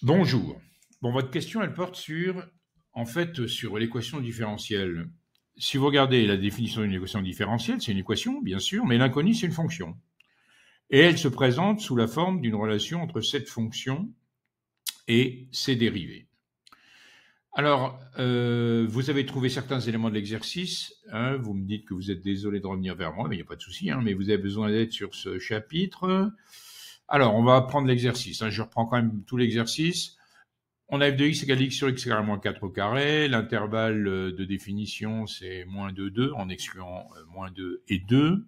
Bonjour. Bon, votre question, elle porte sur l'équation différentielle. Si vous regardez la définition d'une équation différentielle, c'est une équation, bien sûr, mais l'inconnu, c'est une fonction. Et elle se présente sous la forme d'une relation entre cette fonction et ses dérivés. Alors, vous avez trouvé certains éléments de l'exercice. Vous me dites que vous êtes désolé de revenir vers moi, mais il n'y a pas de souci, mais vous avez besoin d'aide sur ce chapitre. Alors, on va prendre l'exercice. Je reprends quand même tout l'exercice. On a f de x égale x sur x carré moins 4 au carré. L'intervalle de définition, c'est moins 2, 2, en excluant moins 2 et 2.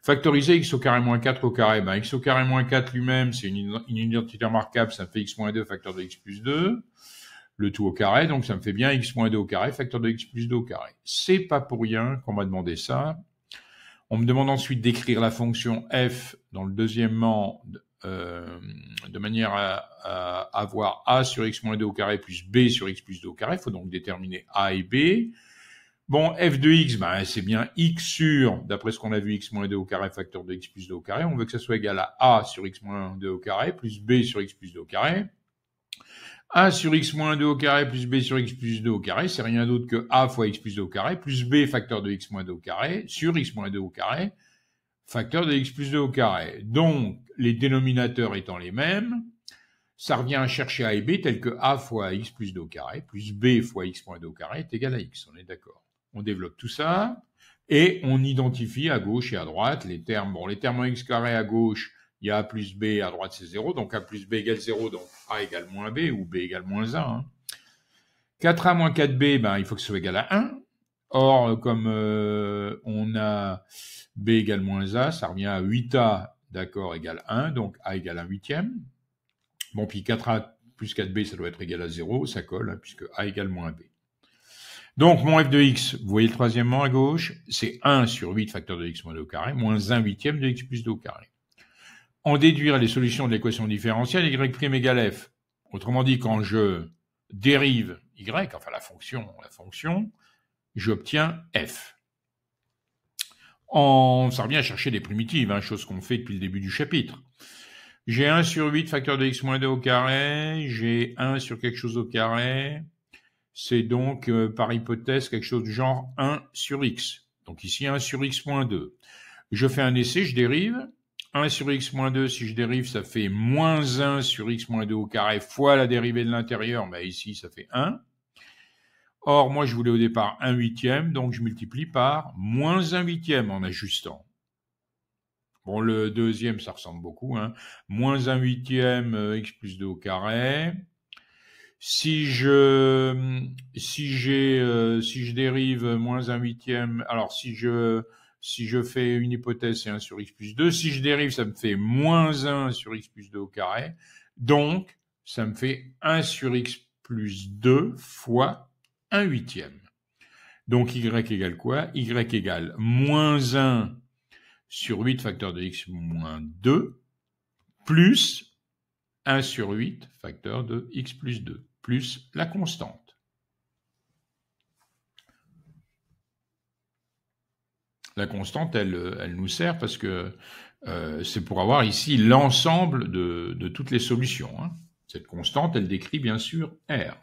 Factoriser x au carré moins 4 au carré. X au carré moins 4 lui-même, c'est une identité remarquable, ça me fait x moins 2 facteur de x plus 2. Le tout au carré, donc ça me fait bien x moins 2 au carré, facteur de x plus 2 au carré. C'est pas pour rien qu'on m'a demandé ça. On me demande ensuite d'écrire la fonction f dans le deuxièmement de manière à avoir a sur x moins 2 au carré plus b sur x plus 2 au carré. Il faut donc déterminer a et b. Bon, f de x, c'est bien x sur, d'après ce qu'on a vu, x moins 2 au carré facteur de x plus 2 au carré. On veut que ça soit égal à a sur x moins 2 au carré plus b sur x plus 2 au carré. A sur x moins 2 au carré plus b sur x plus 2 au carré, c'est rien d'autre que a fois x plus 2 au carré plus b facteur de x moins 2 au carré sur x moins 2 au carré facteur de x plus 2 au carré. Donc, les dénominateurs étant les mêmes, ça revient à chercher a et b tel que a fois x plus 2 au carré plus b fois x moins 2 au carré est égal à x. On est d'accord. On développe tout ça et on identifie à gauche et à droite les termes. Bon, les termes en x carré à gauche, il y a a plus b, à droite c'est 0, donc a plus b égale 0, donc a égale moins b ou b égale moins 1. 4a moins 4b, il faut que ce soit égal à 1. Or, comme on a b égale moins a, ça revient à 8a, d'accord, égale 1, donc a égale 1 huitième. Bon, puis 4a plus 4b, ça doit être égal à 0, ça colle, puisque a égale moins b. Donc, mon f de x, vous voyez le troisièmement à gauche, c'est 1 sur 8 facteur de x moins 2 au carré, moins 1 huitième de x plus 2 au carré. En déduire les solutions de l'équation différentielle, y' égale f. Autrement dit, quand je dérive y, enfin la fonction, j'obtiens f. Ça revient à chercher des primitives, chose qu'on fait depuis le début du chapitre. J'ai 1 sur 8 facteur de x moins 2 au carré, j'ai 1 sur quelque chose au carré, c'est donc par hypothèse quelque chose du genre 1 sur x. Donc ici 1 sur x moins 2. Je fais un essai, je dérive. 1 sur x moins 2, si je dérive, ça fait moins 1 sur x moins 2 au carré fois la dérivée de l'intérieur, ici ça fait 1. Or, moi je voulais au départ 1 huitième, donc je multiplie par moins 1 huitième en ajustant. Bon, le deuxième, ça ressemble beaucoup, Moins 1 huitième x plus 2 au carré. Si je dérive moins 1 huitième, alors si je fais une hypothèse, c'est 1 sur x plus 2. Si je dérive, ça me fait moins 1 sur x plus 2 au carré. Donc, ça me fait 1 sur x plus 2 fois 1 huitième. Donc, y égale quoi? Y égale moins 1 sur 8 facteur de x moins 2 plus 1 sur 8 facteur de x plus 2 plus la constante. La constante, elle nous sert parce que c'est pour avoir ici l'ensemble de toutes les solutions. Cette constante, elle décrit bien sûr R.